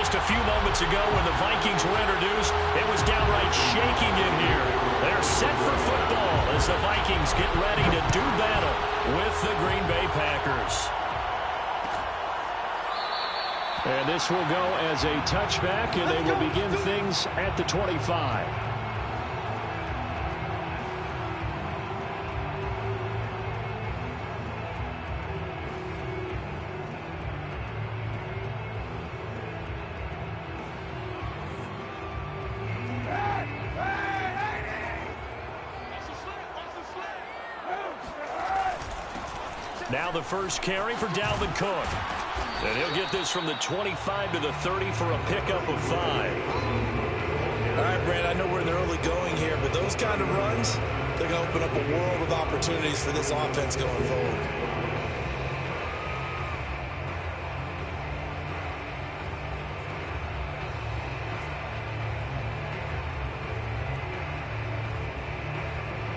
Just a few moments ago when the Vikings were introduced, it was downright shaking in here. They're set for football as the Vikings get ready to do battle with the Green Bay Packers. And this will go as a touchback, and they will begin things at the 25. Now the first carry for Dalvin Cook. And he'll get this from the 25 to the 30 for a pickup of 5. All right, Brand, I know we're in the early going here, but those kind of runs, they're going to open up a world of opportunities for this offense going forward.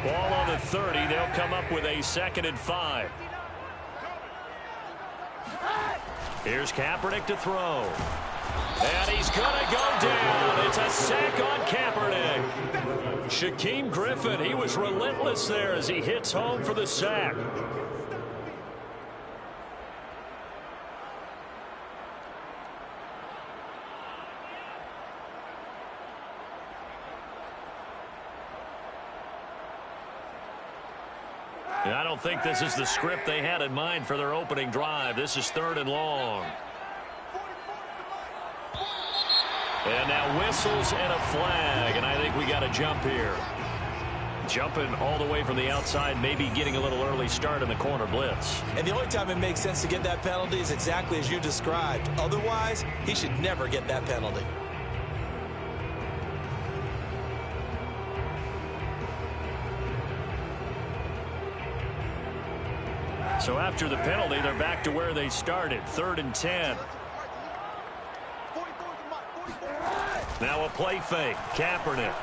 Ball on the 30. They'll come up with a 2nd and 5. Here's Kaepernick to throw. And he's going to go down. It's a sack on Kaepernick. Shaquem Griffin, he was relentless there as he hits home for the sack. And I don't think this is the script they had in mind for their opening drive. This is 3rd and long. And now whistles and a flag, and I think we got a jump here. Jumping all the way from the outside, maybe getting a little early start in the corner blitz. And the only time it makes sense to get that penalty is exactly as you described. Otherwise, he should never get that penalty. So after the penalty, they're back to where they started, 3rd and 10. Now a play fake. Kaepernick.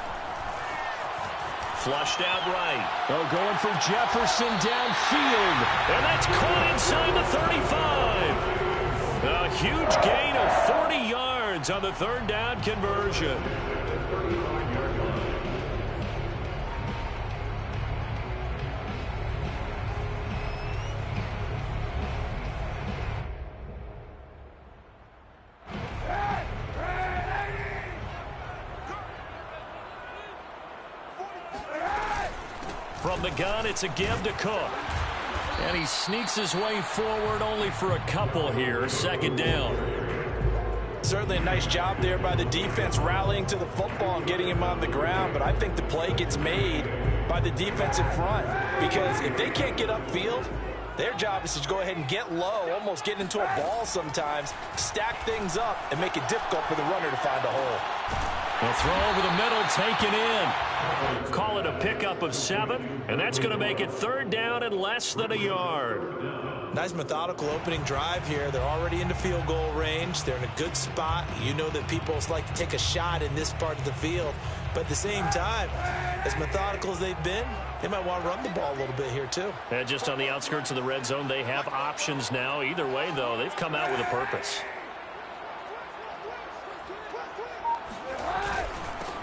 Flushed out right. Oh, going for Jefferson downfield. And that's caught inside the 35. A huge gain of 40 yards on the 3rd down conversion. From the gun, it's a give to Cook. And he sneaks his way forward only for a couple here. 2nd down. Certainly a nice job there by the defense rallying to the football and getting him on the ground. But I think the play gets made by the defense in front. Because if they can't get upfield, their job is to go ahead and get low, almost get into a ball sometimes, stack things up, and make it difficult for the runner to find a hole. A throw over the middle, taken in. Call it a pickup of 7, and that's going to make it 3rd down and less than a yard. Nice methodical opening drive here. They're already into field goal range. They're in a good spot. You know that people like to take a shot in this part of the field. But at the same time, as methodical as they've been, they might want to run the ball a little bit here too. And just on the outskirts of the red zone, they have options now. Either way, though, they've come out with a purpose.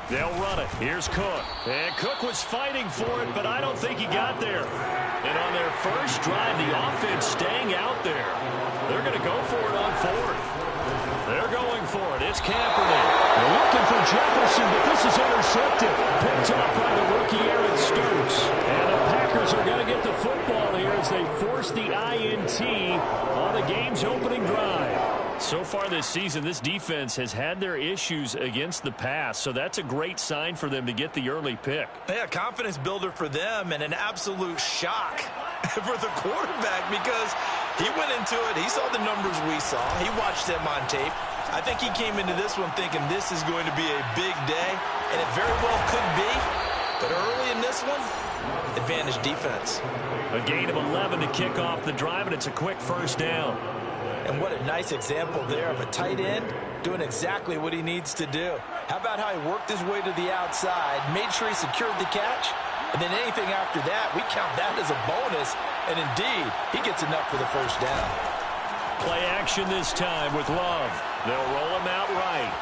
They'll run it. Here's Cook. And Cook was fighting for it, but I don't think he got there. And on their first drive, the offense staying out there. They're going to go for it on 4th. They're going for it. It's Kaepernick. They're looking for Jefferson, but this is intercepted. Picked up by the rookie Aaron Stokes. And the Packers are going to get the football here as they force the INT on the game's opening drive. So far this season, this defense has had their issues against the pass, so that's a great sign for them to get the early pick. Yeah, confidence builder for them and an absolute shock for the quarterback because he went into it. He saw the numbers we saw. He watched them on tape. I think he came into this one thinking this is going to be a big day, and it very well could be. But early in this one, advantage defense. A gain of 11 to kick off the drive, and it's a quick 1st down. And what a nice example there of a tight end doing exactly what he needs to do. How about how he worked his way to the outside, made sure he secured the catch, and then anything after that, we count that as a bonus. And indeed, he gets enough for the 1st down. Play action this time with Love. They'll roll him out right.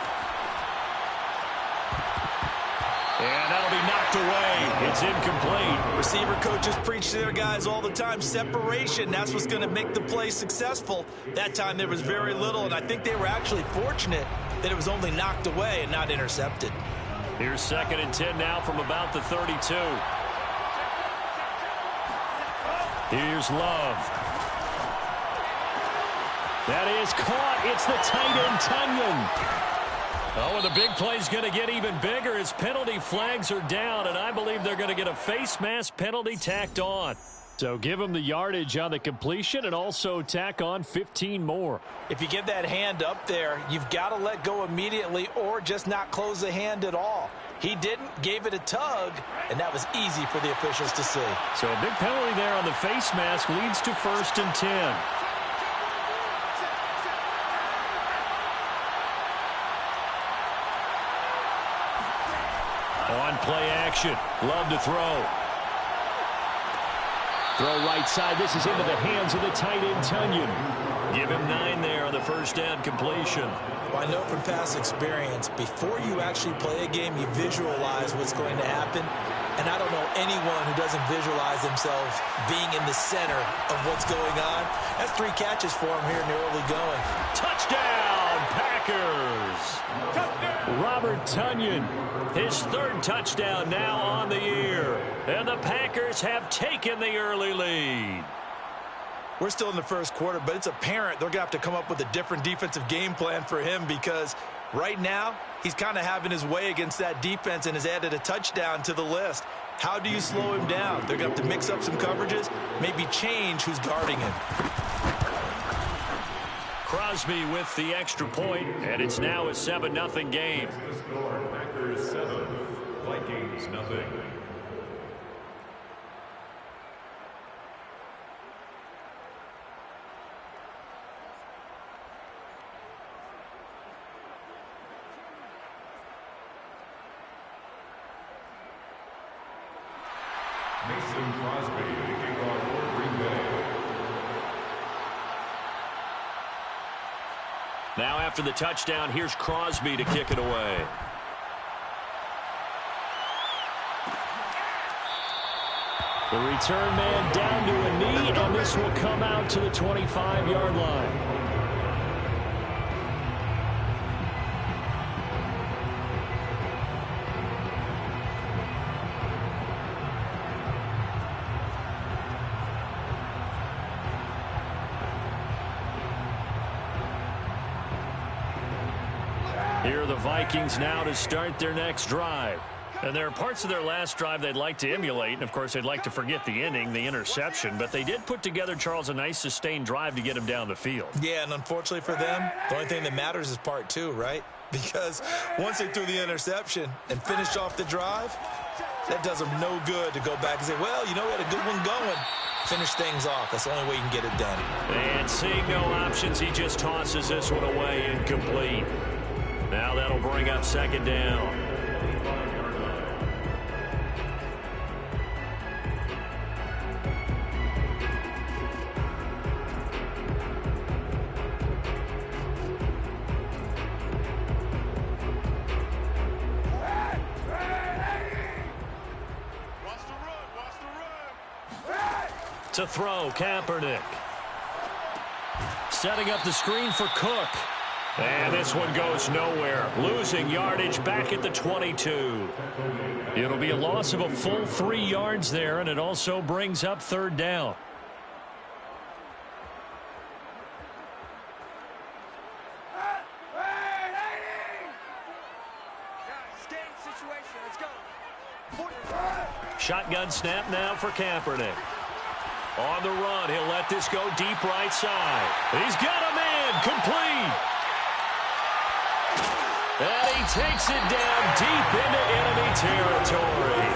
And that'll be knocked away. It's incomplete. Receiver coaches preach to their guys all the time. Separation, that's what's going to make the play successful. That time there was very little, and I think they were actually fortunate that it was only knocked away and not intercepted. Here's 2nd and 10 now from about the 32. Here's Love. That is caught. It's the tight end, Tunyon. Oh, and the big play's going to get even bigger as penalty flags are down, and I believe they're going to get a face mask penalty tacked on. So give them the yardage on the completion and also tack on 15 more. If you get that hand up there, you've got to let go immediately or just not close the hand at all. He didn't, gave it a tug, and that was easy for the officials to see. So a big penalty there on the face mask leads to 1st and 10. On play action, Love to throw. Throw right side. This is into the hands of the tight end, Tunyon. Give him 9 there on the first down completion. Well, I know from past experience, before you actually play a game, you visualize what's going to happen. And I don't know anyone who doesn't visualize themselves being in the center of what's going on. That's 3 catches for him here in the early going. Touchdown, Packers! Robert Tunyon, his 3rd touchdown now on the year. And the Packers have taken the early lead. We're still in the first quarter, but it's apparent they're going to have to come up with a different defensive game plan for him because right now he's kind of having his way against that defense and has added a touchdown to the list. How do you slow him down? They're going to have to mix up some coverages, maybe change who's guarding him. Crosby with the extra point, and it's now a 7-0 game. Packers 7, Vikings nothing. Mason Crosby kicking off for Green Bay. Now after the touchdown, here's Crosby to kick it away. The return man down to a knee, and this will come out to the 25-yard line. Here are the Vikings now to start their next drive. And there are parts of their last drive they'd like to emulate, and of course they'd like to forget the ending, the interception, but they did put together, Charles, a nice sustained drive to get him down the field. Yeah, and unfortunately for them, the only thing that matters is part 2, right? Because once they threw the interception and finished off the drive, that does them no good to go back and say, well, you know, we had a good one going. Finish things off. That's the only way you can get it done. And seeing no options, he just tosses this one away incomplete. Now that'll bring up 2nd down. To throw, Kaepernick. Setting up the screen for Cook. And this one goes nowhere. Losing yardage back at the 22. It'll be a loss of a full 3 yards there, and it also brings up 3rd down. Shotgun snap now for Kaepernick. On the run, he'll let this go deep right side. He's got a man, complete. And he takes it down deep into enemy territory.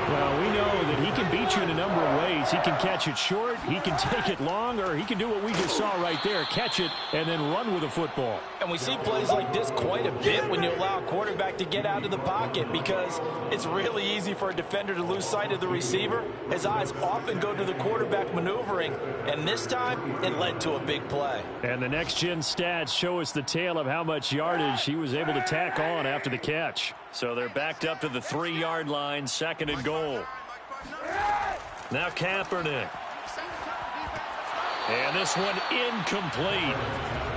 Well, we know that he can beat you in a number of ways. He can catch it short, he can take it long, or he can do what we just saw right there, catch it and then run with the football. And we see plays like this quite a bit when you allow a quarterback to get out of the pocket because it's really easy for a defender to lose sight of the receiver. His eyes often go to the quarterback maneuvering, and this time it led to a big play. And the next-gen stats show us the tale of how much yardage he was able to tack on after the catch. So they're backed up to the 3-yard line, 2nd and goal. Now Kaepernick. And this one incomplete.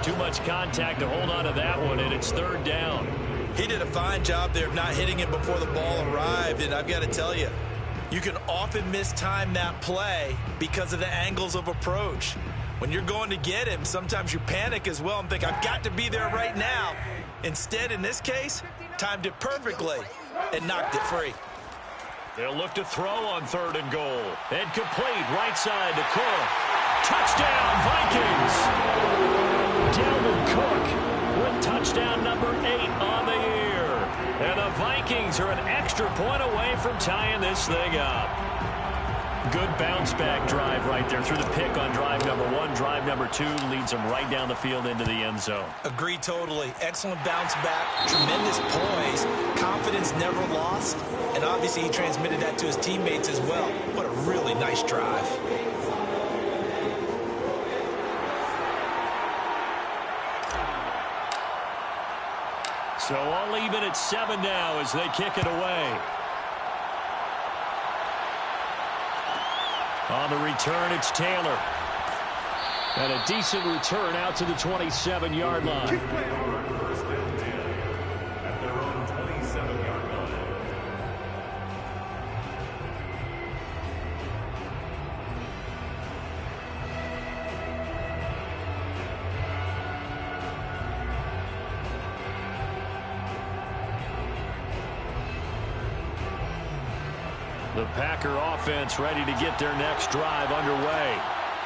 Too much contact to hold on to that one, and it's 3rd down. He did a fine job there of not hitting him before the ball arrived, and I've got to tell you, you can often mistime that play because of the angles of approach. When you're going to get him, sometimes you panic as well and think, I've got to be there right now. Instead, in this case, timed it perfectly and knocked it free. They'll look to throw on 3rd and goal. And complete, right side to Cook. Touchdown, Vikings! Dalvin Cook With touchdown number 8 on the year. And the Vikings are an extra point away from tying this thing up. Good bounce-back drive right there through the pick on drive number 1. Drive number 2 leads them right down the field into the end zone. Agree totally. Excellent bounce back, tremendous poise, confidence never lost, and obviously he transmitted that to his teammates as well. What a really nice drive. So all even at 7 now as they kick it away. On the return, it's Taylor. And a decent return out to the 27-yard line. First and 10 at their own 27-yard line. The Packer offense ready to get their next drive underway.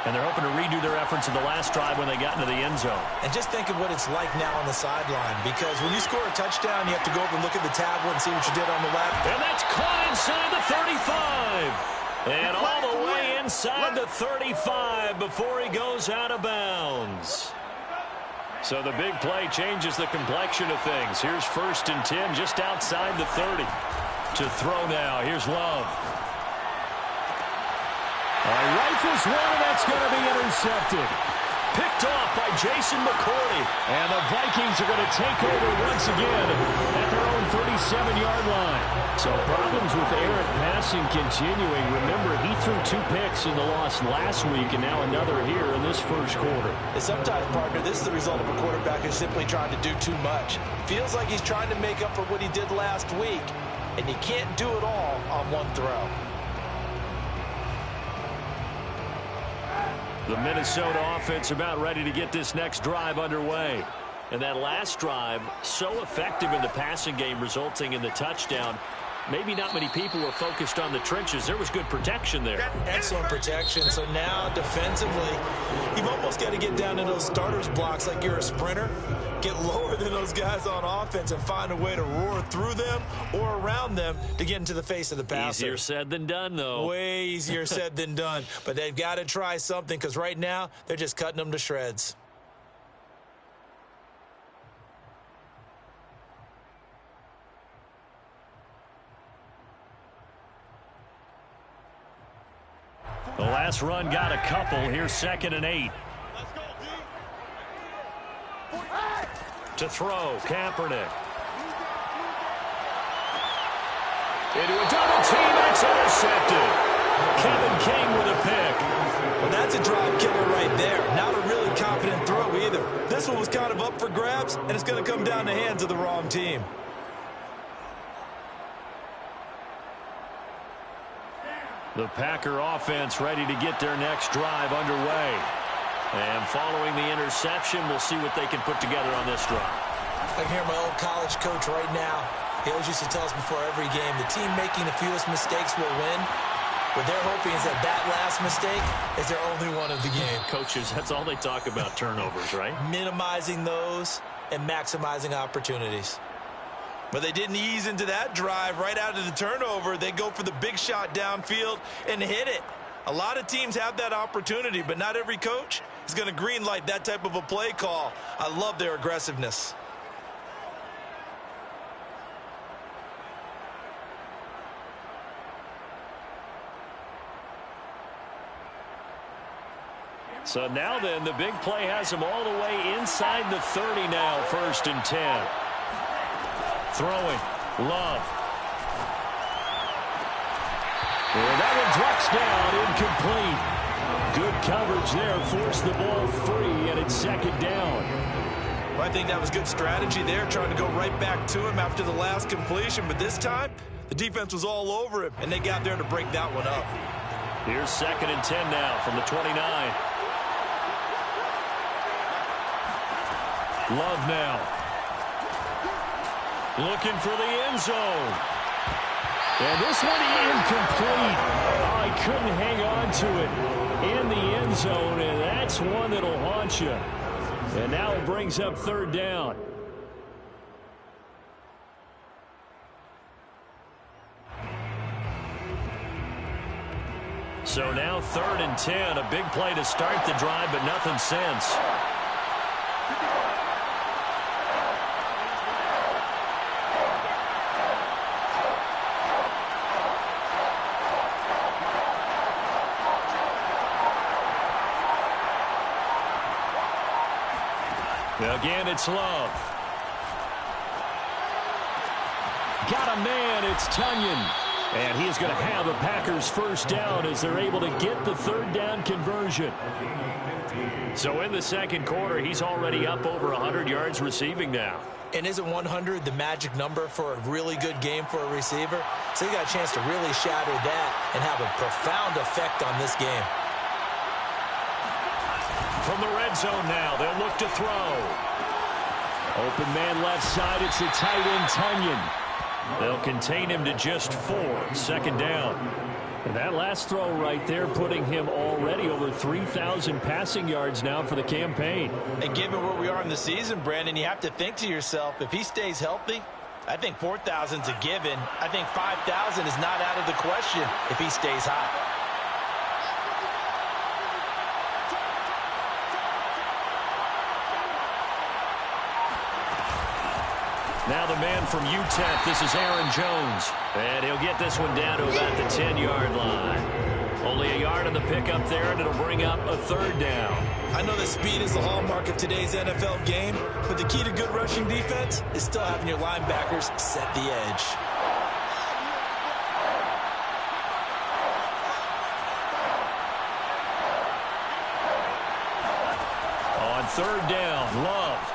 And they're hoping to redo their efforts in the last drive when they got into the end zone. And just think of what it's like now on the sideline, because when you score a touchdown, you have to go over and look at the tablet and see what you did on the left. And that's caught inside the 35. And all the way inside the 35 before he goes out of bounds. So the big play changes the complexion of things. Here's 1st and 10 just outside the 30. To throw now. Here's Love. Rifles one, and that's going to be intercepted. Picked off by Jason McCourty. And the Vikings are going to take over once again at their own 37-yard line. So problems with errant passing continuing. Remember, he threw 2 picks in the loss last week, and now another here in this first quarter. And sometimes, partner, this is the result of a quarterback who's simply trying to do too much. Feels like he's trying to make up for what he did last week, and you can't do it all on one throw. The Minnesota offense about ready to get this next drive underway. And that last drive, so effective in the passing game, resulting in the touchdown. Maybe not many people were focused on the trenches. There was good protection there. Excellent protection. So now defensively, you've almost got to get down to those starters blocks like you're a sprinter. Get lower than those guys on offense and find a way to roar through them or around them to get into the face of the passer. Easier said than done, though. Way easier said than done. But they've got to try something, because right now they're just cutting them to shreds. The last run got a couple. Here's 2nd and 8. To throw, Kaepernick. Into a double team, and it's intercepted. Kevin King with a pick. Well, that's a drive killer right there. Not a really confident throw either. This one was kind of up for grabs, and it's going to come down the hands of the wrong team. The Packer offense ready to get their next drive underway. And following the interception, we'll see what they can put together on this drive. I can hear my old college coach right now. He always used to tell us before every game, the team making the fewest mistakes will win. What they're hoping is that that last mistake is their only one of the game. Coaches, that's all they talk about, turnovers, right? Minimizing those and maximizing opportunities. But they didn't ease into that drive right out of the turnover. They go for the big shot downfield and hit it. A lot of teams have that opportunity, but not every coach is going to green light that type of a play call. I love their aggressiveness. So now then, the big play has him all the way inside the 30 now, 1st and 10. Throwing, Love. And that one drops down, incomplete. Good coverage there, forced the ball free, and it's 2nd down. Well, I think that was good strategy there, trying to go right back to him after the last completion. But this time, the defense was all over him, and they got there to break that one up. Here's 2nd and 10 now from the 29. Love now. Looking for the end zone. And this one incomplete. Oh, he couldn't hang on to it in the end zone, and that's one that'll haunt you. And now it brings up 3rd down. So now 3rd and 10, a big play to start the drive, but nothing since. Again, it's Love. Got a man, it's Tunyon. And he is going to have the Packers 1st down as they're able to get the 3rd down conversion. So in the 2nd quarter, he's already up over 100 yards receiving now. And isn't 100 the magic number for a really good game for a receiver? So he got a chance to really shatter that and have a profound effect on this game. From the red zone now, they'll look to throw. Open man left side, it's the tight end Tunyon. They'll contain him to just 4, 2nd down. And that last throw right there putting him already over 3,000 passing yards now for the campaign. And given where we are in the season, Brandon, you have to think to yourself, if he stays healthy, I think 4,000's a given. I think 5,000 is not out of the question if he stays hot. Now the man from UTEP, this is Aaron Jones. And he'll get this one down to about the 10-yard line. Only a yard on the pickup there, and it'll bring up a 3rd down. I know that speed is the hallmark of today's NFL game, but the key to good rushing defense is still having your linebackers set the edge. On 3rd down, Love.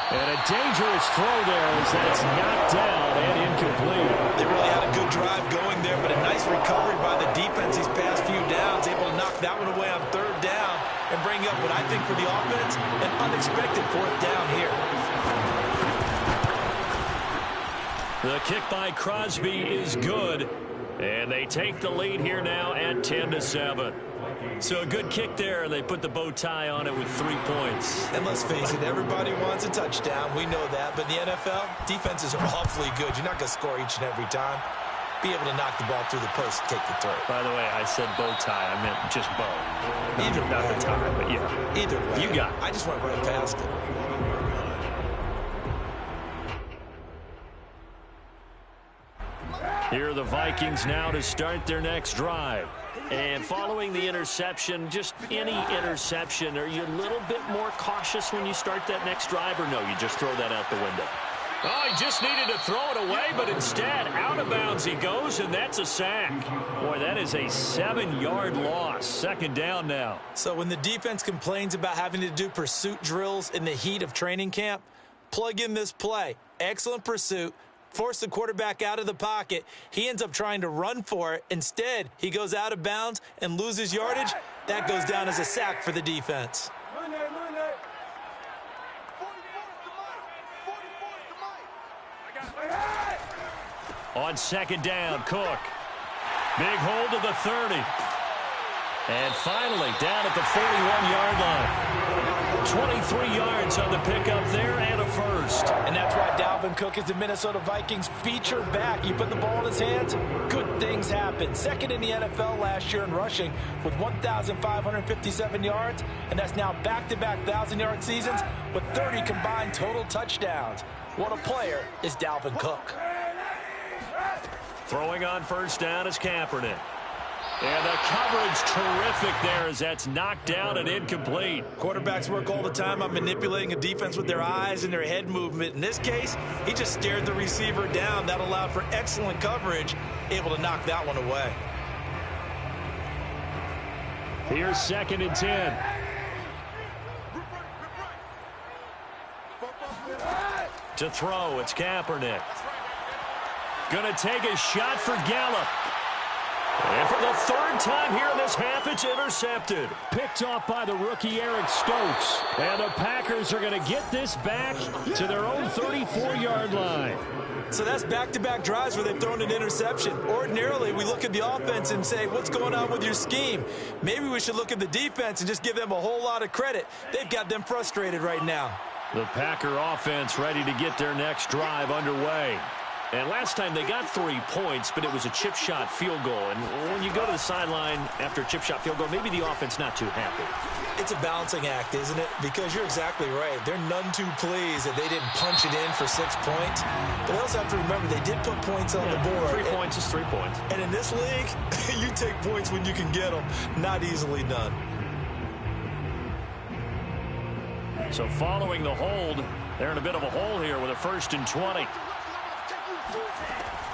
And a dangerous throw there as that's knocked down and incomplete. They really had a good drive going there, but a nice recovery by the defense these past few downs, able to knock that one away on 3rd down and bring up what I think for the offense, an unexpected 4th down here. The kick by Crosby is good, and they take the lead here now at 10-7. So a good kick there, and they put the bow tie on it with 3 points. And let's face it, everybody wants a touchdown. We know that. But in the NFL, defenses are awfully good. You're not going to score each and every time. Be able to knock the ball through the post and take the throw. By the way, I said bow tie. I meant just bow. Not the tie, but yeah. Either way. You got it. I just went right past it. Here are the Vikings now to start their next drive. And following the interception, just any interception, are you a little bit more cautious when you start that next drive, or no, you just throw that out the window? Oh, he just needed to throw it away, but instead, out of bounds he goes, and that's a sack. Boy, that is a 7-yard loss. 2nd down now. So when the defense complains about having to do pursuit drills in the heat of training camp, plug in this play. Excellent pursuit. Force the quarterback out of the pocket. He ends up trying to run for it. Instead, he goes out of bounds and loses yardage. That goes down as a sack for the defense. On 2nd down, Cook. Big hold to the 30. And finally, down at the 41-yard line. 23 yards on the pickup there and a 1st. And that's why Dalvin Dalvin Cook is the Minnesota Vikings feature back. You put the ball in his hands, good things happen. Second in the NFL last year in rushing with 1,557 yards, and that's now back-to-back 1,000-yard seasons with 30 combined total touchdowns. What a player is Dalvin Cook. Throwing on first down is Kaepernick. And the coverage terrific there as that's knocked down and incomplete. Quarterbacks work all the time on manipulating a defense with their eyes and their head movement. In this case, he just stared the receiver down. That allowed for excellent coverage, able to knock that one away. Here's 2nd and 10. To throw, it's Kaepernick. Gonna take a shot for Gallup. And for the 3rd time here in this half, it's intercepted. Picked off by the rookie Eric Stokes. And the Packers are going to get this back to their own 34-yard line. So that's back-to-back drives where they've thrown an interception. Ordinarily, we look at the offense and say, what's going on with your scheme? Maybe we should look at the defense and just give them a whole lot of credit. They've got them frustrated right now. The Packer offense ready to get their next drive underway. And last time they got 3 points, but it was a chip shot field goal. And when you go to the sideline after a chip shot field goal, maybe the offense not too happy. It's a balancing act, isn't it? Because you're exactly right. They're none too pleased that they didn't punch it in for 6 points. But they also have to remember they did put points on the board. 3 points is 3 points. And in this league, you take points when you can get them. Not easily done. So following the hold, they're in a bit of a hole here with a 1st and 20.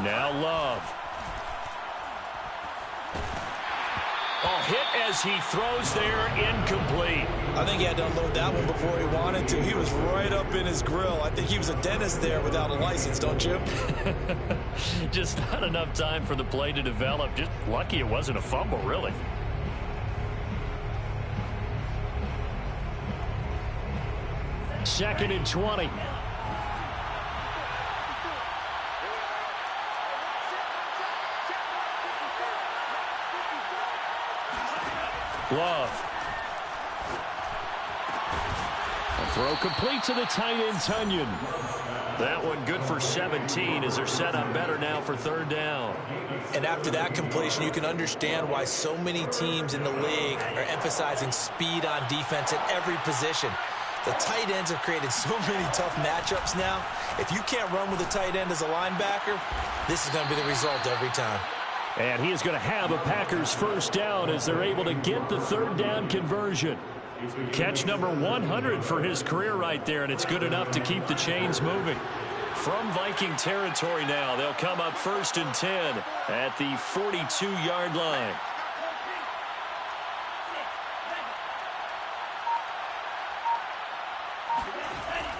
Now Love. Oh, hit as he throws there, incomplete. I think he had to unload that one before he wanted to. He was right up in his grill. I think he was a dentist there without a license, don't you? Just not enough time for the play to develop. Just lucky it wasn't a fumble, really. Second and 20. Love. A throw complete to the tight end, Tunyon. That one good for 17 as they're set up better now for 3rd down. And after that completion, you can understand why so many teams in the league are emphasizing speed on defense at every position. The tight ends have created so many tough matchups now. If you can't run with a tight end as a linebacker, this is going to be the result every time. And he is going to have a Packers 1st down as they're able to get the 3rd down conversion. Catch number 100 for his career right there, and it's good enough to keep the chains moving. From Viking territory now, they'll come up 1st and 10 at the 42-yard line.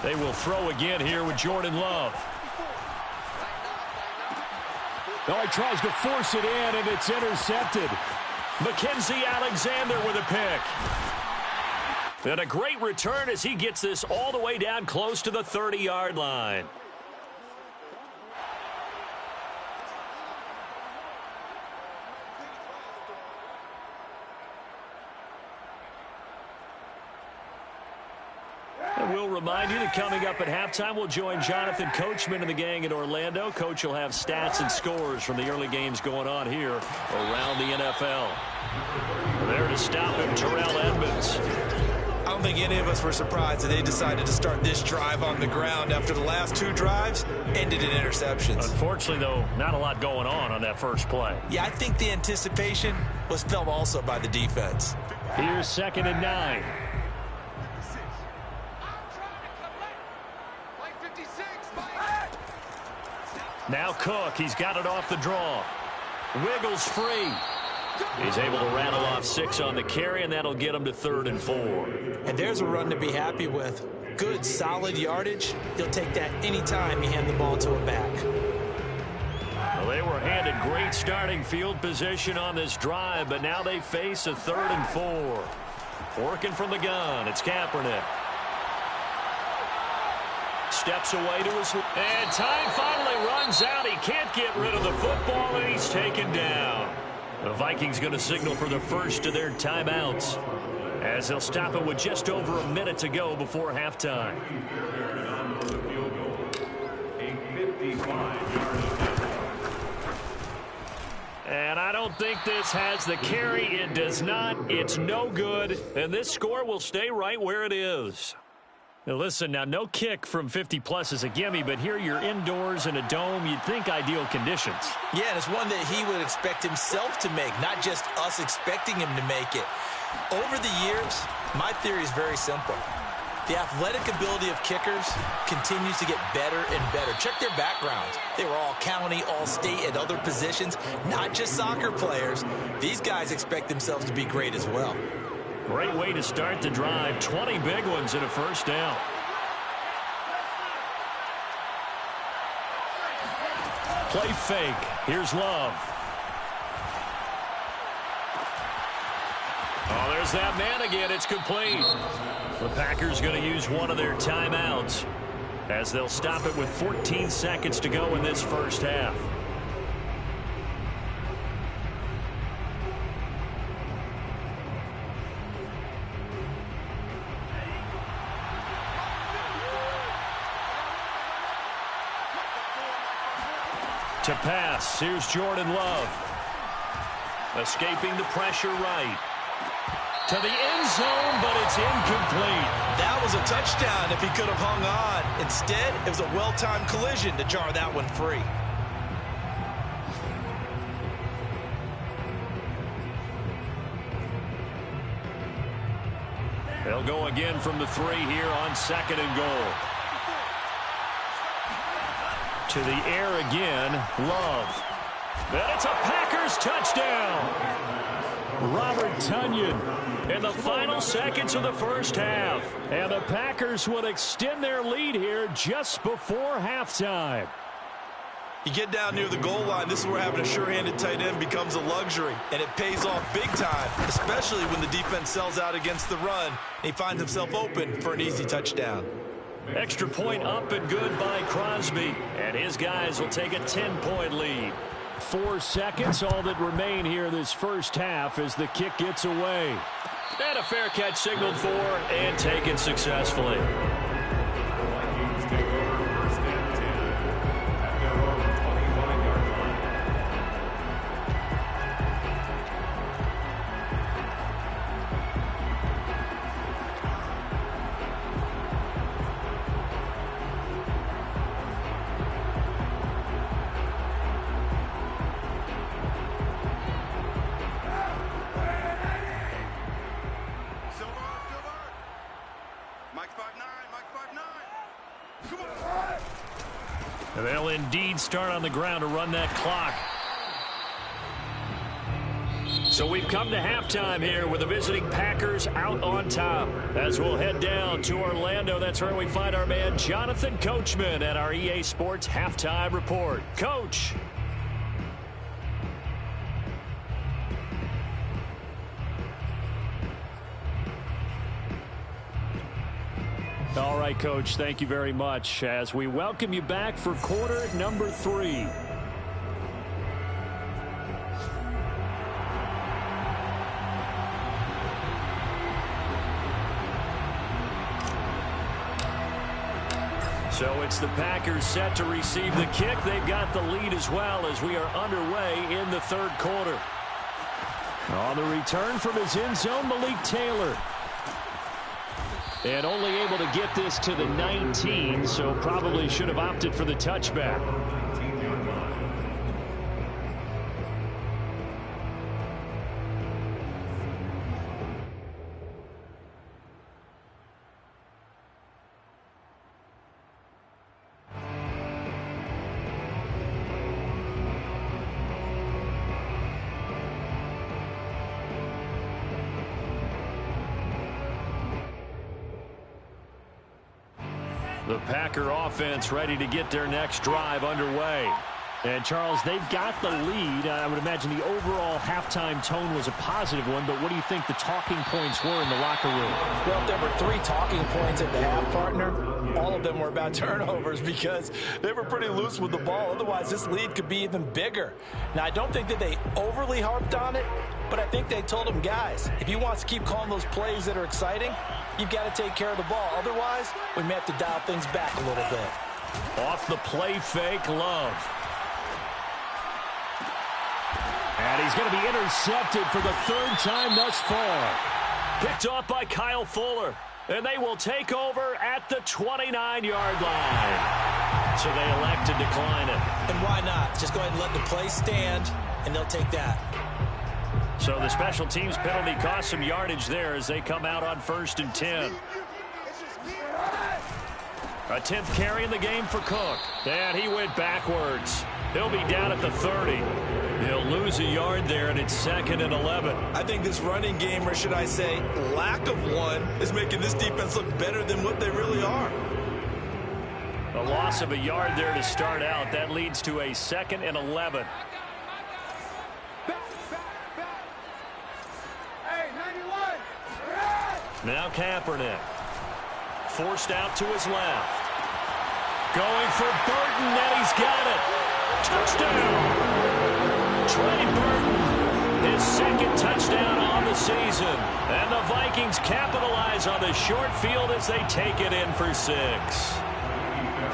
They will throw again here with Jordan Love. Oh, he tries to force it in, and it's intercepted. Mackenzie Alexander with a pick. And a great return as he gets this all the way down close to the 30-yard line. And we'll remind you that coming up at halftime, we'll join Jonathan Coachman and the gang in Orlando. Coach will have stats and scores from the early games going on here around the NFL. There to stop him, Terrell Edmonds. I don't think any of us were surprised that they decided to start this drive on the ground after the last 2 drives ended in interceptions. Unfortunately, though, not a lot going on that first play. Yeah, I think the anticipation was felt also by the defense. Here's 2nd and 9. Now Cook, he's got it off the draw. Wiggles free. He's able to rattle off 6 on the carry, and that'll get him to 3rd and 4. And there's a run to be happy with. Good, solid yardage. He'll take that anytime you hand the ball to a back. Well, they were handed great starting field position on this drive, but now they face a 3rd and 4. Working from the gun, it's Kaepernick. Steps away to his... And time finally runs out. He can't get rid of the football, and he's taken down. The Vikings going to signal for the first of their timeouts as they'll stop it with just over a minute to go before halftime. don't think this has the carry. It does not. It's no good. And this score will stay right where it is. Now listen, now no kick from 50-plus is a gimme, but here you're indoors in a dome. You'd think ideal conditions. Yeah, and it's one that he would expect himself to make, not just us expecting him to make it. Over the years, my theory is very simple. The athletic ability of kickers continues to get better and better. Check their backgrounds. They were all county, all state, at other positions, not just soccer players. These guys expect themselves to be great as well. Great way to start the drive. 20 big ones and a first down. Play fake. Here's Love. Oh, there's that man again. It's complete. The Packers going to use one of their timeouts as they'll stop it with 14 seconds to go in this first half. To pass, here's Jordan Love. Escaping the pressure right. To the end zone, but it's incomplete. That was a touchdown if he could have hung on. Instead, it was a well-timed collision to jar that one free. They'll go again from the 3 here on 2nd and goal. To the air again, Love. And it's a Packers touchdown. Robert Tonyan in the final seconds of the first half. And the Packers would extend their lead here just before halftime. You get down near the goal line, this is where having a sure-handed tight end becomes a luxury. And it pays off big time, especially when the defense sells out against the run. And he finds himself open for an easy touchdown. Extra point up and good by Crosby. And his guys will take a 10-point lead. 4 seconds, all that remain here this first half as the kick gets away. And a fair catch signaled for and taken successfully. Vikings take over first and 10 at their own 25-yard line. They'll indeed start on the ground to run that clock. So we've come to halftime here with the visiting Packers out on top. As we'll head down to Orlando, that's where we find our man Jonathan Coachman at our EA Sports Halftime Report. Coach. All right, Coach, thank you very much as we welcome you back for quarter number 3. So it's the Packers set to receive the kick. They've got the lead as well as we are underway in the third quarter. On the return from his end zone, Malik Taylor. And only able to get this to the 19, so probably should have opted for the touchback. 19-yard line. The Packer offense ready to get their next drive underway. And, Charles, they've got the lead. I would imagine the overall halftime tone was a positive one, but what do you think the talking points were in the locker room? Well, if there were 3 talking points at the half, partner, all of them were about turnovers because they were pretty loose with the ball. Otherwise, this lead could be even bigger. Now, I don't think that they overly harped on it, but I think they told them, guys, if you want to keep calling those plays that are exciting, you've got to take care of the ball. Otherwise, we may have to dial things back a little bit. Off the play fake, Love. And he's going to be intercepted for the third time thus far. Picked off by Kyle Fuller. And they will take over at the 29-yard line. So they elect to decline it. And why not? Just go ahead and let the play stand, and they'll take that. So the special teams penalty cost some yardage there as they come out on 1st and 10. A 10th carry in the game for Cook. And he went backwards. He'll be down at the 30. He'll lose a yard there, and it's 2nd and 11. I think this running game, or should I say lack of one, is making this defense look better than what they really are. A loss of a yard there to start out. That leads to a 2nd and 11. Now Kaepernick. Forced out to his left. Going for Burton, and he's got it. Touchdown! Trey Burton, his 2nd touchdown on the season. And the Vikings capitalize on the short field as they take it in for 6.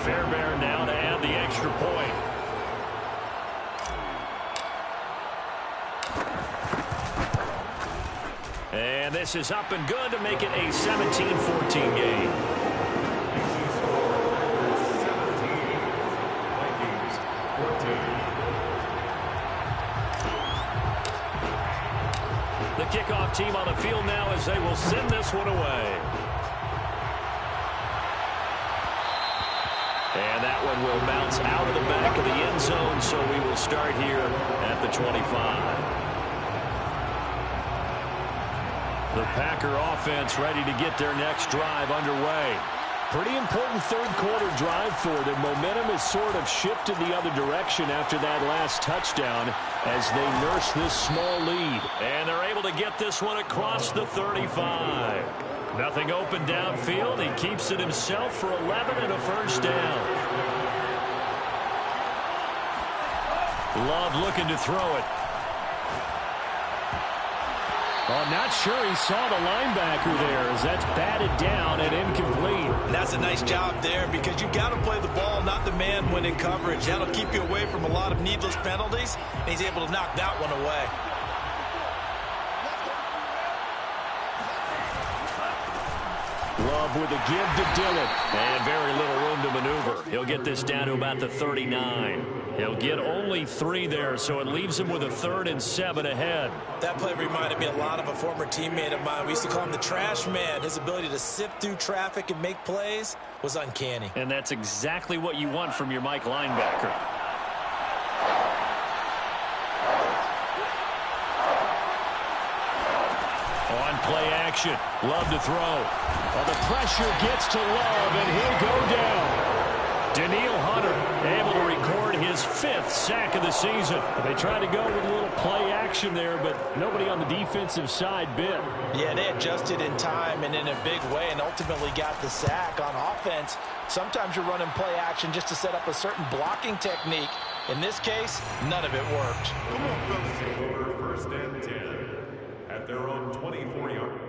Fairbairn now to add the extra point. And this is up and good to make it a 17-14 game. The kickoff team on the field now as they will send this one away. And that one will bounce out of the back of the end zone, so we will start here at the 25. The Packer offense ready to get their next drive underway. Pretty important third-quarter drive for them. Momentum has sort of shifted the other direction after that last touchdown as they nurse this small lead. And they're able to get this one across the 35. Nothing open downfield. He keeps it himself for 11 and a first down. Love looking to throw it. Well, not sure he saw the linebacker there as that's batted down and incomplete. And that's a nice job there because you've got to play the ball, not the man when in coverage. That'll keep you away from a lot of needless penalties, and he's able to knock that one away. Love with a give to Dillon. And very little room to maneuver. He'll get this down to about the 39. He'll get only 3 there, so it leaves him with a 3rd and 7 ahead. That play reminded me a lot of a former teammate of mine. We used to call him the trash man. His ability to sift through traffic and make plays was uncanny. And that's exactly what you want from your Mike linebacker. On play action, Love to throw. Well, the pressure gets to Love, and he'll go down. Daniil Hunter able to record his 5th sack of the season. They tried to go with a little play action there, but nobody on the defensive side bit. Yeah, they adjusted in time and in a big way and ultimately got the sack. On offense, sometimes you're running play action just to set up a certain blocking technique. In this case, none of it worked. Over 1st and 10 at their own 24-yard.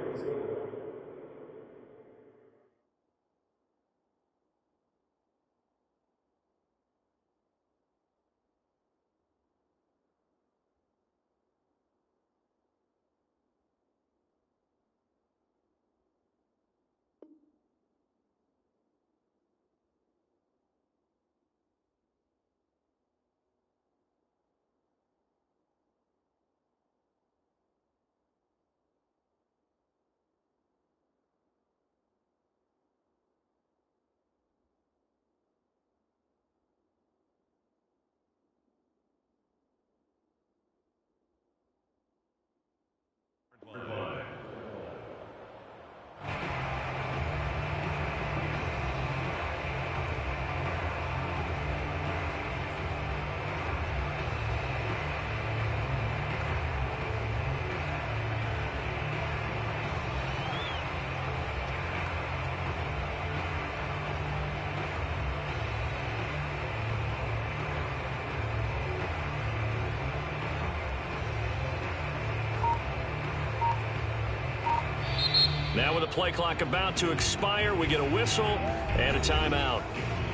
Now with the play clock about to expire, we get a whistle and a timeout.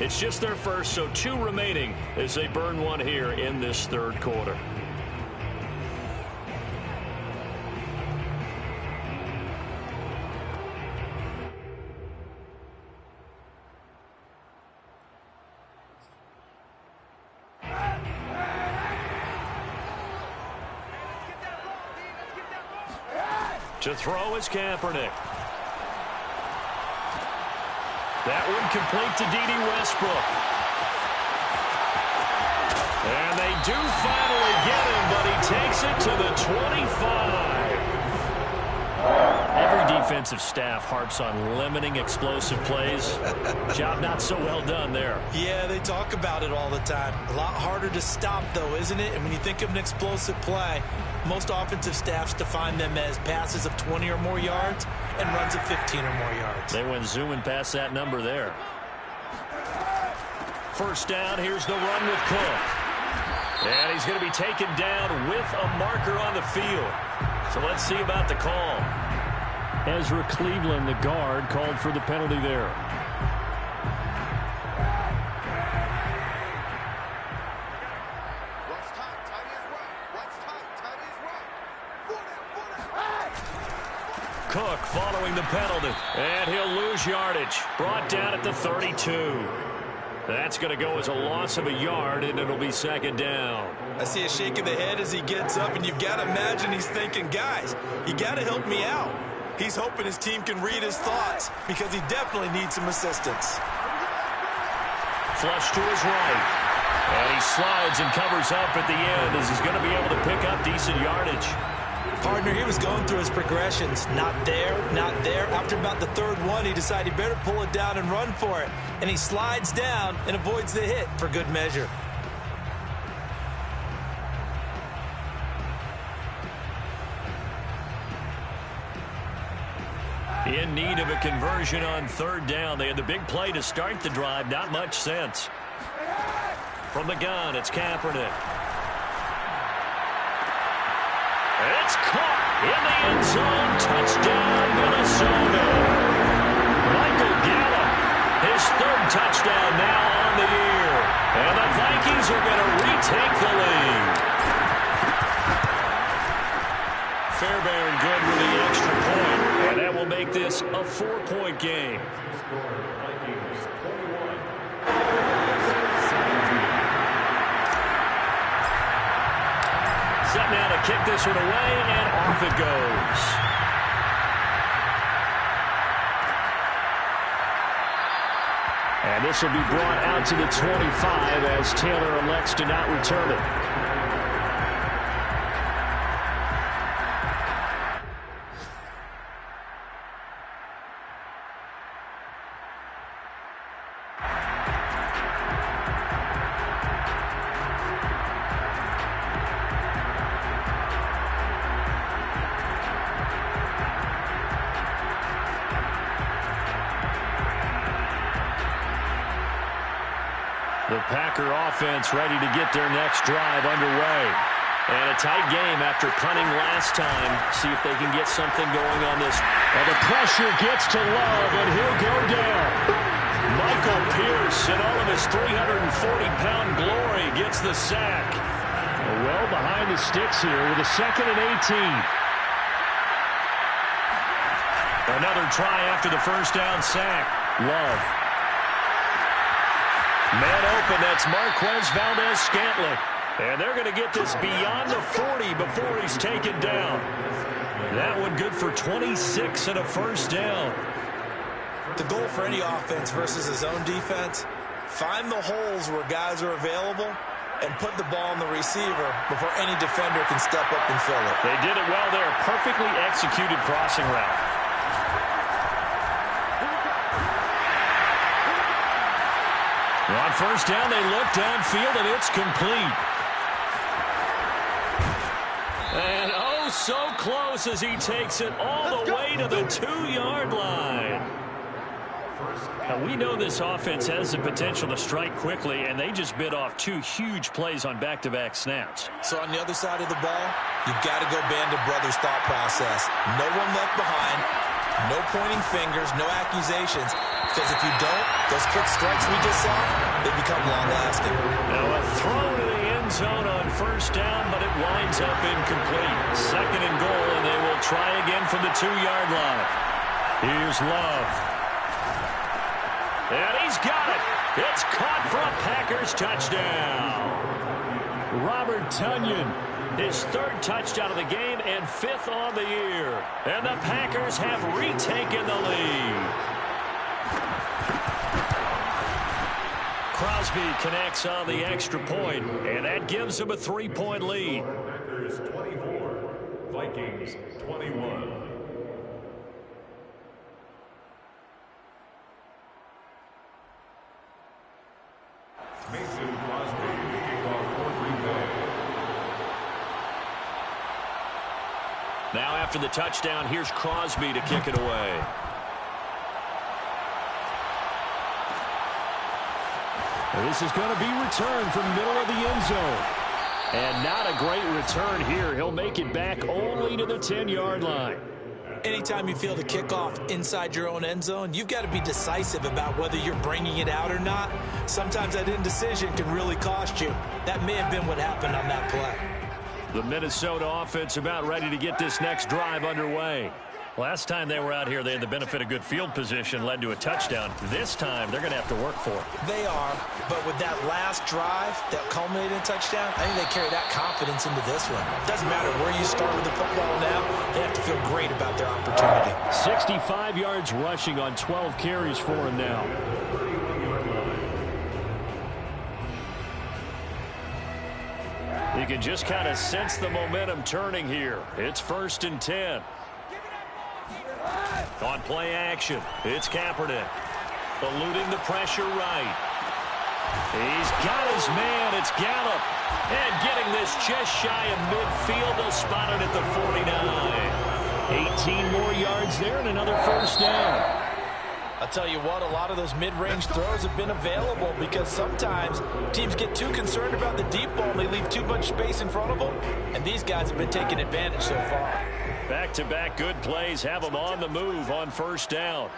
It's just their first, so 2 remaining as they burn one here in this third quarter. To throw is Kaepernick. That one complete to D.D. Westbrook. And they do finally get him, but he takes it to the 25. Every defensive staff harps on limiting explosive plays. Job not so well done there. Yeah, they talk about it all the time. A lot harder to stop, though, isn't it? And when you think of an explosive play, most offensive staffs define them as passes of 20 or more yards and runs of 15 or more yards. They went zooming past that number there. First down, here's the run with Cook. And he's going to be taken down with a marker on the field. So let's see about the call. Ezra Cleveland, the guard, called for the penalty there. Cook following the penalty, and he'll lose yardage. Brought down at the 32. That's going to go as a loss of a yard, and it'll be second down. I see a shake of the head as he gets up, and you've got to imagine he's thinking, guys, you got to help me out. He's hoping his team can read his thoughts because he definitely needs some assistance. Flush to his right. And he slides and covers up at the end as he's going to be able to pick up decent yardage. Partner, he was going through his progressions. Not there, not there. After about the third one, he decided he better pull it down and run for it. And he slides down and avoids the hit for good measure. In need of a conversion on third down. They had the big play to start the drive. Not much sense. From the gun, it's Kaepernick. It's caught in the end zone. Touchdown, Minnesota. Michael Gallup, his third touchdown now on the year. And the Vikings are going to retake the lead. Fairbairn good with the extra point. And that will make this a 4-point game. Set now to kick this one away, and off it goes. And this will be brought out to the 25 as Taylor elects to not return it. The Packer offense ready to get their next drive underway. And a tight game after punting last time. See if they can get something going on this. And the pressure gets to Love, and he'll go down. Michael Pierce, in all of his 340-pound glory, gets the sack. Well behind the sticks here with a 2nd and 18. Another try after the first down sack. Love. Man open, that's Marquez Valdez-Scantling. And they're going to get this beyond the 40 before he's taken down. That one good for 26 and a first down. The goal for any offense versus his own defense, find the holes where guys are available and put the ball on the receiver before any defender can step up and fill it. They did it well there. Perfectly executed crossing route. On first down, they look downfield, and it's complete. And oh, so close as he takes it all the way to the 2-yard line. Now, we know this offense has the potential to strike quickly, and they just bit off 2 huge plays on back-to-back snaps. So on the other side of the ball, you've got to go Band of Brothers thought process. No one left behind, no pointing fingers, no accusations. Because if you don't, those quick strikes we just saw, they become long-lasting. Now a throw to the end zone on first down, but it winds up incomplete. 2nd and goal, and they will try again from the 2-yard line. Here's Love. And he's got it. It's caught for a Packers touchdown. Robert Tonyan His third touchdown of the game and 5th on the year. And the Packers have retaken the lead. Crosby connects on the extra point, and that gives him a 3-point lead. Packers 24, Vikings 21. Mason Crosby to kick off for Green Bay. Now after the touchdown, here's Crosby to kick it away. This is going to be returned from the middle of the end zone. And not a great return here. He'll make it back only to the 10-yard line. Anytime you feel the kickoff inside your own end zone, you've got to be decisive about whether you're bringing it out or not. Sometimes that indecision can really cost you. That may have been what happened on that play. The Minnesota offense about ready to get this next drive underway. Last time they were out here, they had the benefit of good field position, led to a touchdown. This time, they're going to have to work for it. They are, but with that last drive that culminated in a touchdown, I think they carry that confidence into this one. Doesn't matter where you start with the football now, they have to feel great about their opportunity. 65 yards rushing on 12 carries for him now. You can just kind of sense the momentum turning here. It's 1st and 10. On play action, it's Kaepernick. Eluding the pressure right. He's got his man. It's Gallup. And getting this just shy of midfield. They'll spot it at the 49. 18 more yards there and another 1st down. I'll tell you what, a lot of those mid-range throws have been available because sometimes teams get too concerned about the deep ball and they leave too much space in front of them. And these guys have been taking advantage so far. Back-to-back good plays have them on the move on 1st down.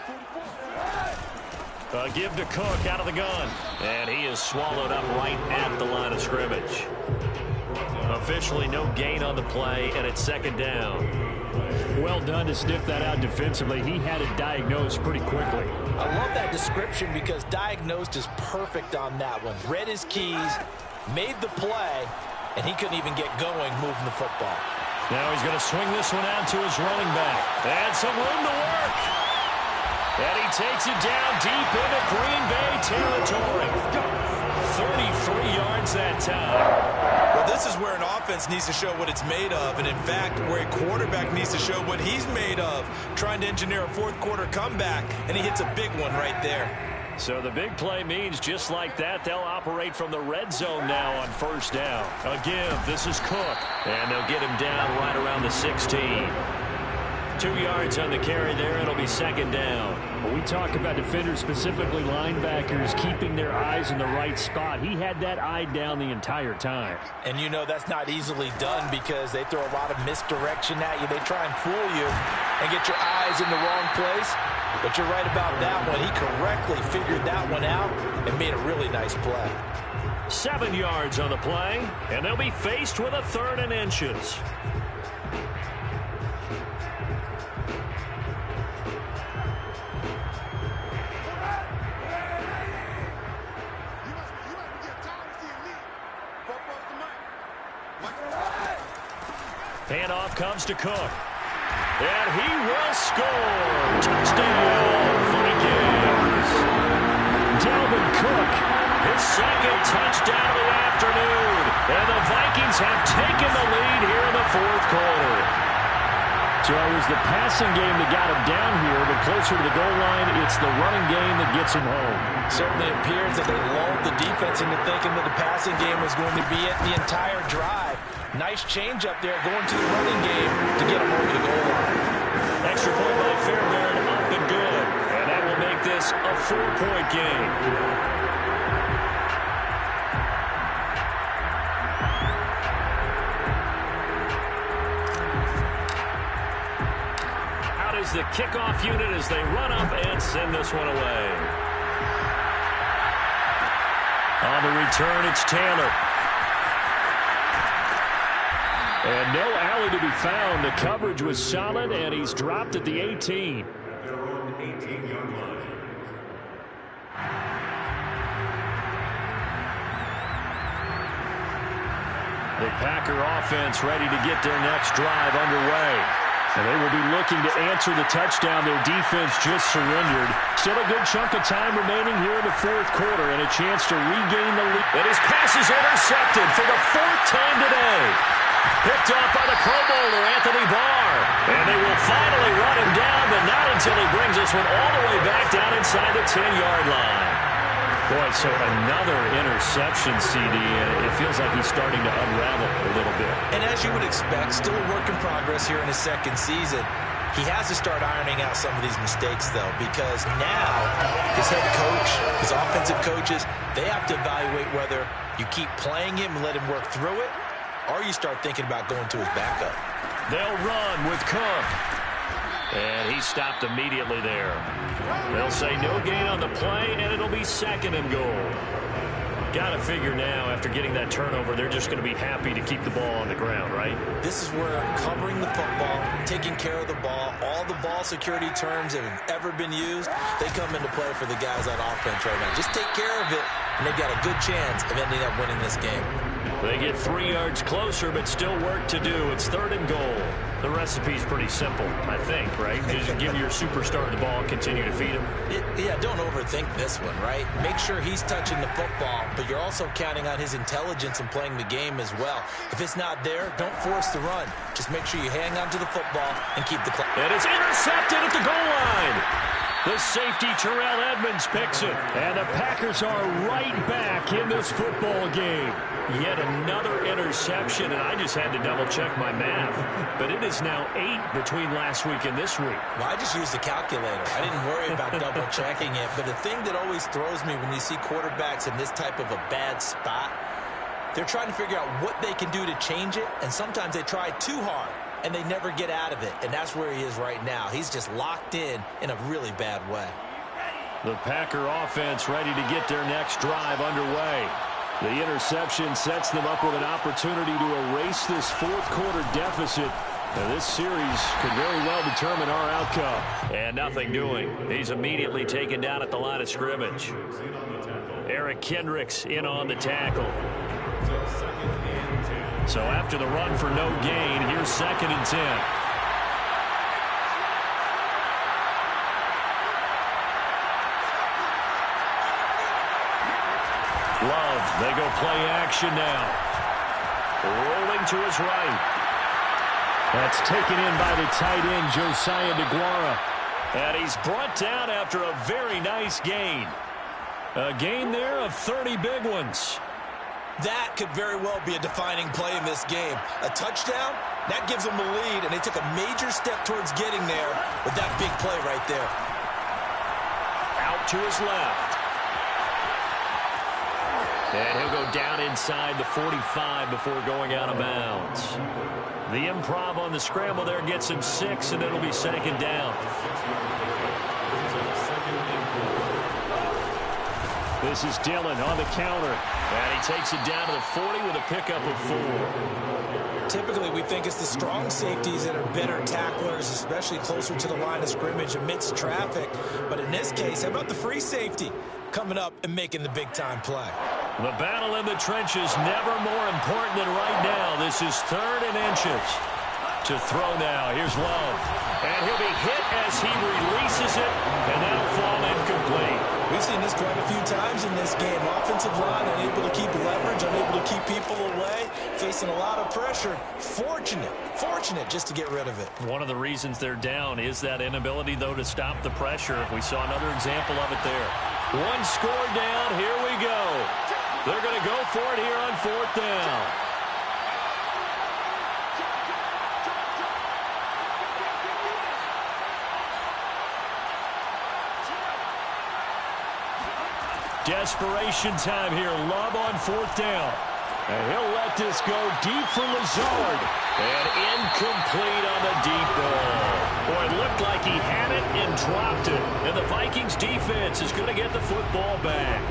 A give to Cook out of the gun. And he is swallowed up right at the line of scrimmage. Officially no gain on the play, and it's 2nd down. Well done to sniff that out defensively. He had it diagnosed pretty quickly. I love that description because diagnosed is perfect on that one. Read his keys, made the play, and he couldn't even get going moving the football. Now he's going to swing this one out to his running back. And some room to work. And he takes it down deep into Green Bay territory. 33 yards that time. Well, this is where an offense needs to show what it's made of. And, in fact, where a quarterback needs to show what he's made of. Trying to engineer a 4th quarter comeback. And he hits a big one right there. So the big play means just like that, they'll operate from the red zone now on 1st down. A give. This is Cook. And they'll get him down right around the 16. 2 yards on the carry there. It'll be 2nd down. When we talk about defenders, specifically linebackers, keeping their eyes in the right spot, he had that eye down the entire time. And you know that's not easily done because they throw a lot of misdirection at you. They try and fool you and get your eyes in the wrong place. But you're right about that one. He correctly figured that one out and made a really nice play. 7 yards on the play, and they'll be faced with a 3rd and inches. Handoff comes to Cook. And he will score. Touchdown, Vikings. Dalvin Cook, his 2nd touchdown of the afternoon. And the Vikings have taken the lead here in the 4th quarter. So it was the passing game that got him down here, but closer to the goal line, it's the running game that gets him home. Certainly appears that they lulled the defense into thinking that the passing game was going to be it the entire drive. Nice change up there going to the running game to get him over the goal line. Extra point by Fairbairn, up and good. And that will make this a 4-point game. Out is the kickoff unit as they run up and send this one away. On the return, it's Taylor. And no alley to be found. The coverage was solid, and he's dropped at the 18. At their own 18-yard line. The Packer offense ready to get their next drive underway. And they will be looking to answer the touchdown their defense just surrendered. Still a good chunk of time remaining here in the fourth quarter and a chance to regain the lead. And his pass is intercepted for the fourth time today. Picked off by the Pro Bowler, Anthony Barr. And they will finally run him down, but not until he brings this one all the way back down inside the 10-yard line. Boy, so another interception, CD, and it feels like he's starting to unravel a little bit. And as you would expect, still a work in progress here in his second season. He has to start ironing out some of these mistakes, though, because now his head coach, his offensive coaches, they have to evaluate whether you keep playing him and let him work through it, or you start thinking about going to his backup. They'll run with Cook. And he stopped immediately there. They'll say no gain on the play, and it'll be 2nd and goal. Got to figure now, after getting that turnover, they're just going to be happy to keep the ball on the ground, right? This is where covering the football, taking care of the ball, all the ball security terms that have ever been used, they come into play for the guys on offense right now. Just take care of it, and they've got a good chance of ending up winning this game. They get 3 yards closer, but still work to do. It's 3rd and goal. The recipe's pretty simple, I think, right? Just give your superstar the ball and continue to feed him. Yeah, don't overthink this one, right? Make sure he's touching the football, but you're also counting on his intelligence in playing the game as well. If it's not there, don't force the run. Just make sure you hang on to the football and keep the clock. And it's intercepted at the goal line. The safety, Terrell Edmonds, picks it. And the Packers are right back in this football game. Yet another interception, and I just had to double-check my math. But it is now 8 between last week and this week. Well, I just used the calculator. I didn't worry about double-checking it. But the thing that always throws me when you see quarterbacks in this type of a bad spot, they're trying to figure out what they can do to change it, and sometimes they try too hard, and they never get out of it. And that's where he is right now. He's just locked in a really bad way. The Packer offense ready to get their next drive underway. The interception sets them up with an opportunity to erase this fourth quarter deficit. Now, this series could very well determine our outcome. And nothing doing. He's immediately taken down at the line of scrimmage. Eric Kendricks in on the tackle. So after the run for no gain, here's 2nd and 10. Love, they go play action now. Rolling to his right. That's taken in by the tight end, Josiah DeGuara. And he's brought down after a very nice gain. A gain there of 30 big ones. That could very well be a defining play in this game. A touchdown, that gives them the lead, and they took a major step towards getting there with that big play right there. Out to his left. And he'll go down inside the 45 before going out of bounds. The improv on the scramble there gets him 6, and it'll be 2nd down. This is Dillon on the counter. And he takes it down to the 40 with a pickup of 4. Typically, we think it's the strong safeties that are better tacklers, especially closer to the line of scrimmage amidst traffic. But in this case, how about the free safety coming up and making the big-time play? The battle in the trenches never more important than right now. This is 3rd and inches. To throw now. Here's Love. And he'll be hit as he releases it, and that'll fall incomplete. We've seen this quite a few times in this game. Offensive line unable to keep leverage, unable to keep people away, facing a lot of pressure. Fortunate just to get rid of it. One of the reasons they're down is that inability, though, to stop the pressure. We saw another example of it there. One score down. Here we go. They're going to go for it here on 4th down. Desperation time here. Love on 4th down. And he'll let this go deep for Lazard. And incomplete on the deep ball. Boy, it looked like he had it and dropped it. And the Vikings defense is going to get the football back.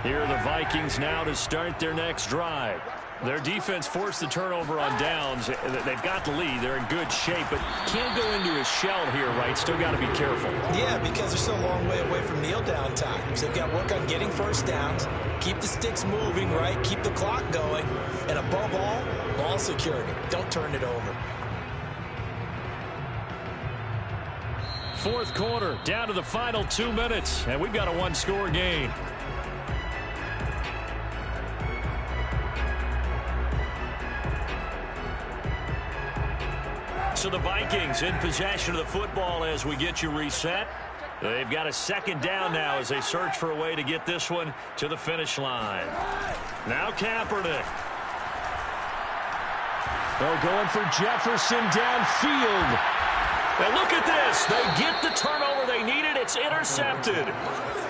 Here are the Vikings now to start their next drive. Their defense forced the turnover on downs. They've got the lead. They're in good shape, but can't go into a shell here, right? Still got to be careful. Yeah, because they're still a long way away from kneel down time. So they've got to work on getting first downs, keep the sticks moving, right? Keep the clock going. And above all, ball security. Don't turn it over. Fourth quarter, down to the final 2 minutes, and we've got a one-score game. So the Vikings in possession of the football as we get you reset. They've got a second down now as they search for a way to get this one to the finish line. Now Kaepernick. They're going for Jefferson downfield. And look at this. They get the turnover they needed. It's intercepted.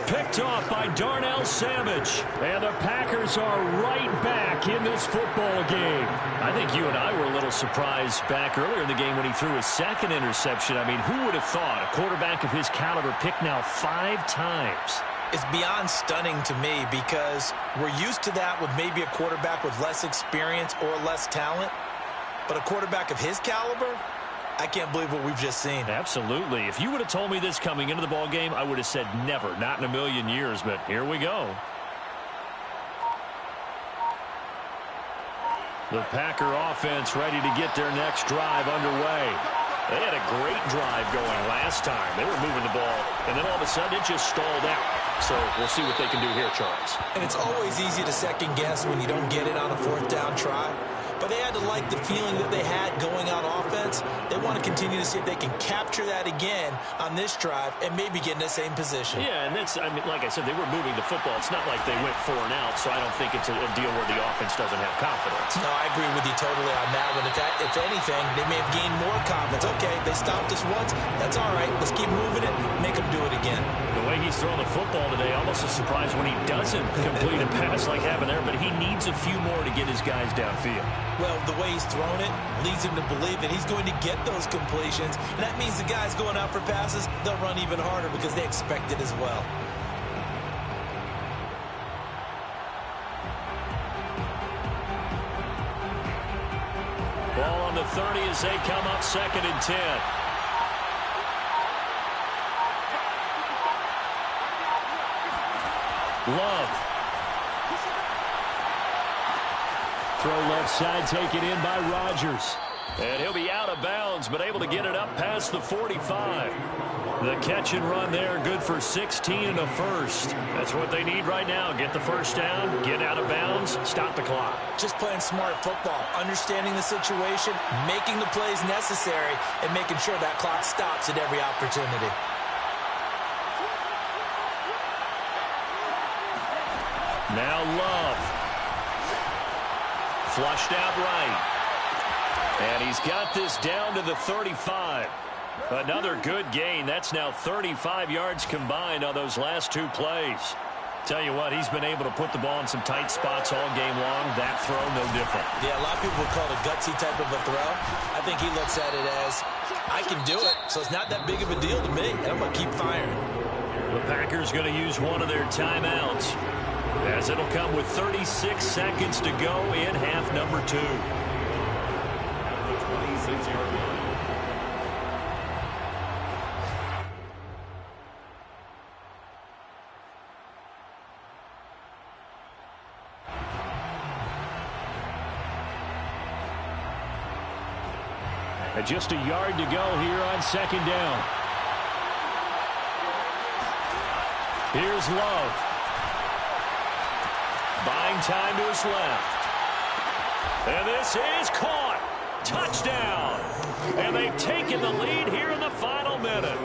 Picked off by Darnell Savage. And the Packers are right back in this football game. I think you and I were a little surprised back earlier in the game when he threw his second interception. I mean, who would have thought a quarterback of his caliber picked now 5 times? It's beyond stunning to me because we're used to that with maybe a quarterback with less experience or less talent. But a quarterback of his caliber, I can't believe what we've just seen. Absolutely. If you would have told me this coming into the ball game, I would have said never, not in a million years, but here we go. The Packer offense ready to get their next drive underway. They had a great drive going last time. They were moving the ball, and then all of a sudden it just stalled out. So we'll see what they can do here, Charles. And it's always easy to second guess when you don't get it on a fourth down try. But they had to like the feeling that they had going out offense. They want to continue to see if they can capture that again on this drive and maybe get in the same position. Yeah, and that's, I mean, like I said, they were moving the football. It's not like they went 4 and out, so I don't think it's a deal where the offense doesn't have confidence. No, I agree with you totally on that one. If anything, they may have gained more confidence. Okay, they stopped us once. That's all right. Let's keep moving it. Make them do it again. The way he's throwing the football today, almost a surprise when he doesn't complete a pass like happened there, but he needs a few more to get his guys downfield. Well, the way he's thrown it leads him to believe that he's going to get those completions. And that means the guys going out for passes, they'll run even harder because they expect it as well. Ball on the 30 as they come up 2nd and 10. Love. Throw left side, taken in by Rodgers. And he'll be out of bounds, but able to get it up past the 45. The catch and run there, good for 16 and a first. That's what they need right now. Get the first down, get out of bounds, stop the clock. Just playing smart football, understanding the situation, making the plays necessary, and making sure that clock stops at every opportunity. Now Love. Flushed out right. And he's got this down to the 35. Another good gain. That's now 35 yards combined on those last 2 plays. Tell you what, he's been able to put the ball in some tight spots all game long. That throw, no different. Yeah, a lot of people would call it a gutsy type of a throw. I think he looks at it as, I can do it, so it's not that big of a deal to me, and I'm going to keep firing. The Packers going to use one of their timeouts, as it'll come with 36 seconds to go in half number 2. And just a yard to go here on 2nd down. Here's Love. Buying time to his left. And this is caught. Touchdown. And they've taken the lead here in the final minute.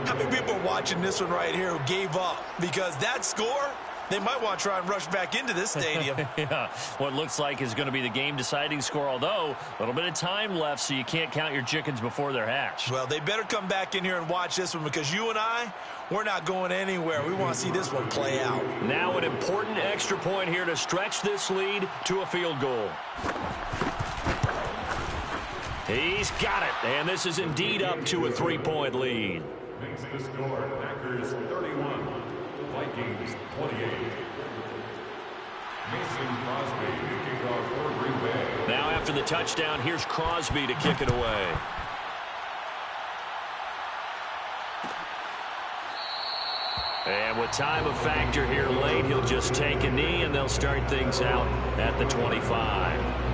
How many people are watching this one right here who gave up? Because that score, they might want to try and rush back into this stadium. Yeah, what looks like is going to be the game-deciding score, although a little bit of time left, so you can't count your chickens before they're hatched. Well, they better come back in here and watch this one because you and I, we're not going anywhere. We want to see this one play out. Now an important extra point here to stretch this lead to a field goal. He's got it, and this is indeed up to a 3-point lead. Makes the score Packers 31, Vikings 28. Mason Crosby to kick off for Green Bay. Now after the touchdown, here's Crosby to kick it away. And with time a factor here late, he'll just take a knee, and they'll start things out at the 25.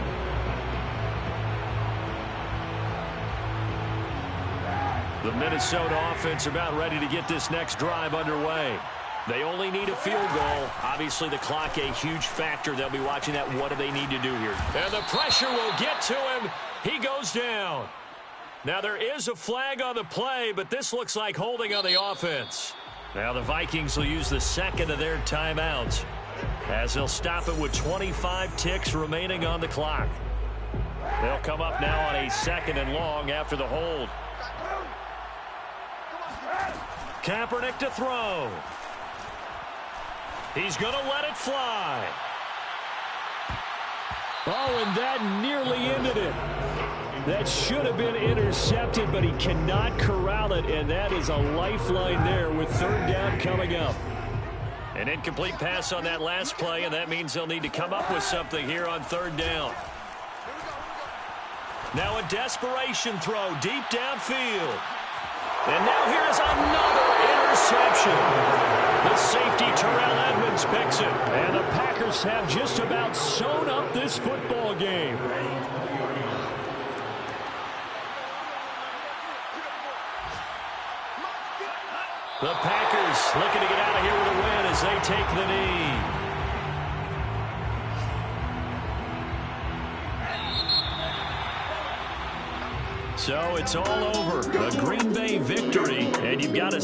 The Minnesota offense about ready to get this next drive underway. They only need a field goal. Obviously, the clock a huge factor. They'll be watching that. What do they need to do here? And the pressure will get to him. He goes down. Now, there is a flag on the play, but this looks like holding on the offense. Now, the Vikings will use the second of their timeouts as they'll stop it with 25 ticks remaining on the clock. They'll come up now on a 2nd and long after the hold. Kaepernick to throw. He's going to let it fly. Oh, and that nearly ended it. That should have been intercepted, but he cannot corral it, and that is a lifeline there with 3rd down coming up. An incomplete pass on that last play, and that means they'll need to come up with something here on 3rd down. Now a desperation throw deep downfield. And now here is another interception. The safety, Terrell Edmonds, picks it. And the Packers have just about sewn up this football game. The Packers looking to get out of here with a win as they take the knee. So it's all over. A Green Bay victory, and you've got to